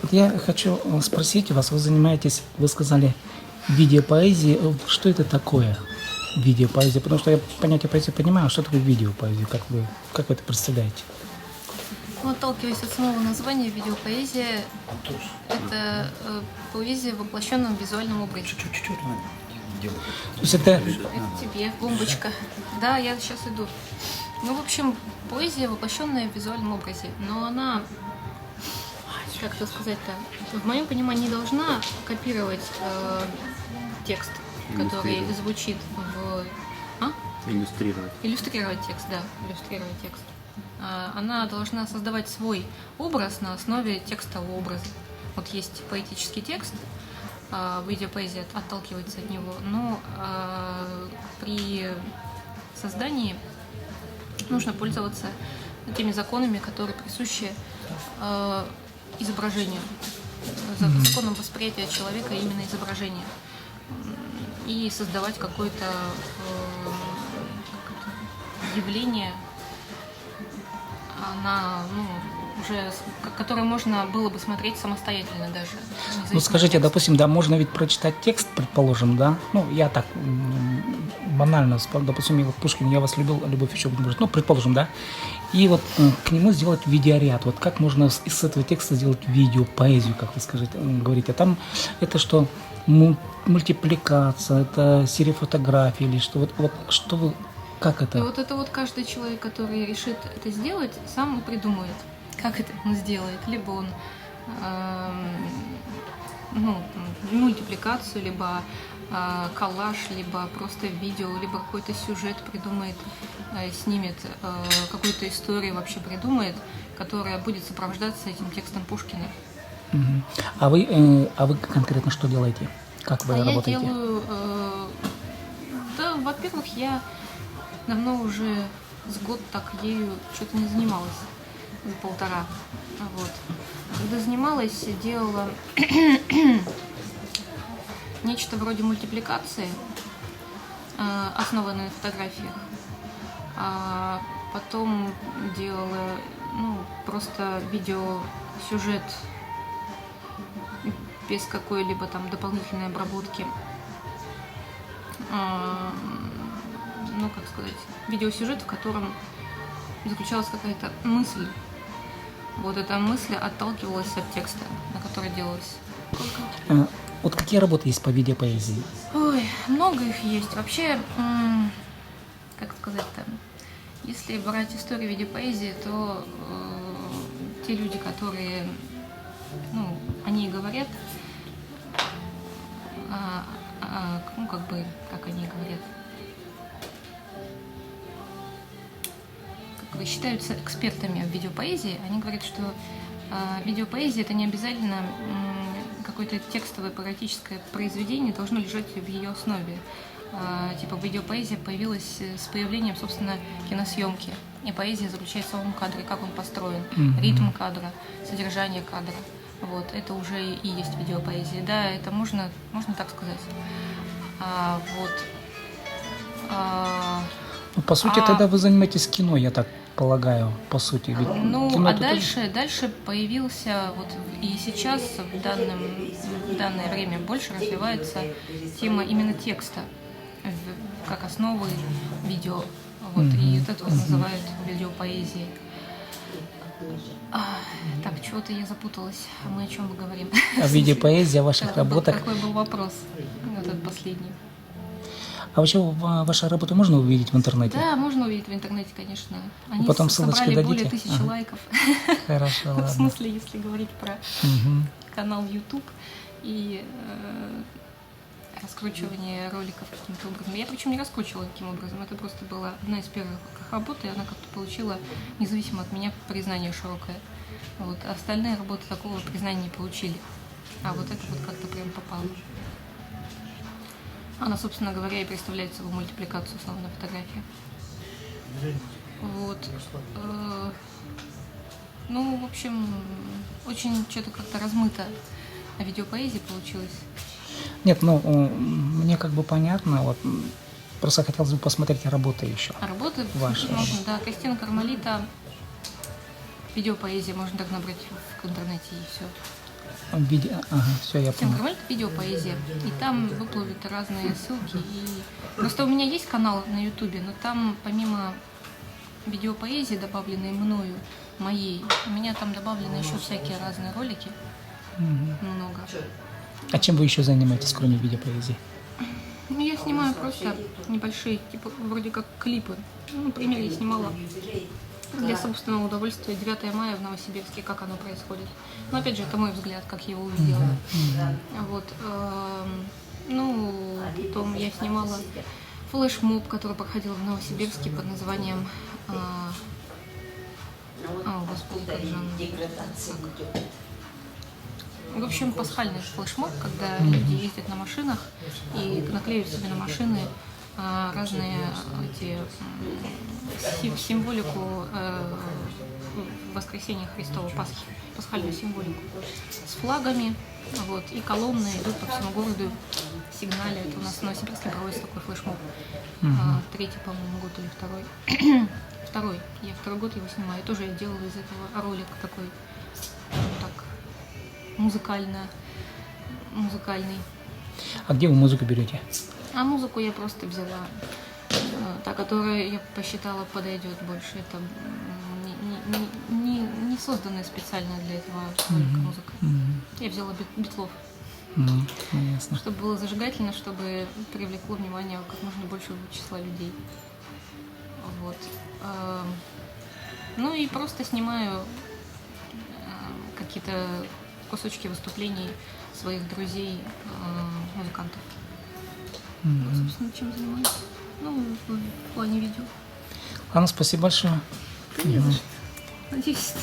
Вот я хочу спросить у вас, вы занимаетесь, вы сказали, видеопоэзией. Что это такое видеопоэзия? Потому что я понятие поэзии понимаю, а что такое видеопоэзия? Как вы это представляете? Ну, отталкиваясь от самого названия, видеопоэзия – это поэзия в воплощенном визуальном образе. Чуть-чуть. То есть это... Это тебе, бомбочка. Да, я сейчас иду. Ну, в общем, поэзия, воплощенная в визуальном образе. Но она, как это сказать-то, в моем понимании не должна копировать текст, который звучит в... Иллюстрировать текст, да, иллюстрировать текст. Она должна создавать свой образ на основе текстового образа. Вот есть поэтический текст, видеопоэзия отталкивается от него, но при создании нужно пользоваться теми законами, которые присущи изображению, законом восприятия человека именно изображения, и создавать какое-то явление, которое можно было бы смотреть самостоятельно даже. Ну, скажите, допустим, да, можно ведь прочитать текст, предположим, да? Ну, я так банально, допустим, я вот Пушкин, я вас любил, любовь еще будет, ну, предположим, да? И вот к нему сделать видеоряд. Вот как можно из этого текста сделать видеопоэзию, как вы говорите? Там это что, мультипликация, это серия фотографий или что? Вот что вы... Как это? И вот это вот каждый человек, который решит это сделать, сам и придумает, как это он сделает. Либо он мультипликацию, либо коллаж, либо просто видео, либо какой-то сюжет придумает, снимет, какую-то историю вообще придумает, которая будет сопровождаться этим текстом Пушкина. А вы конкретно что делаете? Как вы работаете? Я делаю... Да, во-первых, я давно уже с год так ею что-то не занималась, полтора. Вот. Когда занималась, делала нечто вроде мультипликации, основанной на фотографиях. А потом делала просто видеосюжет без какой-либо там дополнительной обработки. Видеосюжет, в котором заключалась какая-то мысль. Вот эта мысль отталкивалась от текста, на который делалась. Вот какие работы есть по видеопоэзии? Ой, много их есть. Вообще, как сказать-то, если брать историю видеопоэзии, то те люди, которые, они говорят, как они говорят, считаются экспертами в видеопоэзии. Они говорят, что видеопоэзия – это не обязательно какое-то текстовое поэтическое произведение должно лежать в ее основе. Видеопоэзия появилась с появлением, собственно, киносъемки. И поэзия заключается в самом кадре, как он построен, ритм кадра, содержание кадра. Вот, это уже и есть видеопоэзия. Да, это можно так сказать. По сути, тогда вы занимаетесь кино, я так полагаю, по сути. Ведь дальше появился, и сейчас в данное время больше развивается тема именно текста, как основы видео. И это называют видеопоэзией. Так, чего-то я запуталась. Мы о чем мы говорим? О видеопоэзии, о ваших работах. Какой был вопрос? Этот последний. А вообще ваши работы можно увидеть в интернете? Да, можно увидеть в интернете, конечно. Они потом ссылочки собрали дадите? более 1000 лайков. Хорошо, ладно. В смысле, если говорить про канал YouTube и раскручивание роликов каким-то образом. Я причем не раскручивала таким образом. Это просто была одна из первых работ, и она как-то получила, независимо от меня, признание широкое. Вот. А остальные работы такого признания не получили. А вот это вот как-то прям попало. Она, собственно говоря, и представляет собой мультипликацию основной на фотографии. Вот. В общем, очень что-то как-то размыто видеопоэзия получилась. Нет, мне как бы понятно, вот просто хотелось бы посмотреть работы еще. А работы ваши? Можно, да. Кристина Кармелита, видеопоэзия, можно так набрать в интернете и все. Ага, все, я Всем понял. Громель — это видеопоэзия. И там выплывут разные ссылки. И... Просто у меня есть канал на Ютубе, но там помимо видеопоэзии, добавленной мною, моей, у меня там добавлены еще всякие разные ролики. Много. А чем вы еще занимаетесь, кроме видеопоэзии? Ну, я снимаю просто небольшие, типа, вроде как клипы. Ну, например, я снимала для собственного удовольствия 9 мая в Новосибирске, как оно происходит. Но, опять же, это мой взгляд, как я его увидела. Вот. Ну, потом я снимала флешмоб, который проходил в Новосибирске под названием... Господи, как же он... В общем, пасхальный флешмоб, когда люди ездят на машинах и наклеивают себе на машины разные эти символику воскресения Христова, Пасхи, пасхальную символику с флагами, вот, и колонны идут по всему городу, сигналят. У нас в Новосибирске проводится такой флешмоб. Третий, по-моему, год или второй. Второй. Я второй год его снимаю. Тоже я делала из этого ролик такой, так, музыкальный. А где вы музыку берете? А музыку я просто взяла, та, которая я посчитала подойдет больше. Это не созданная специально для этого ролика музыка. Я взяла битлов, Ясно. чтобы было зажигательно, чтобы привлекло внимание как можно большего числа людей. Вот. Ну и просто снимаю какие-то кусочки выступлений своих друзей, музыкантов. Вот, собственно, чем занимаюсь. Ну, в плане видео. Ладно, спасибо большое. Надеюсь,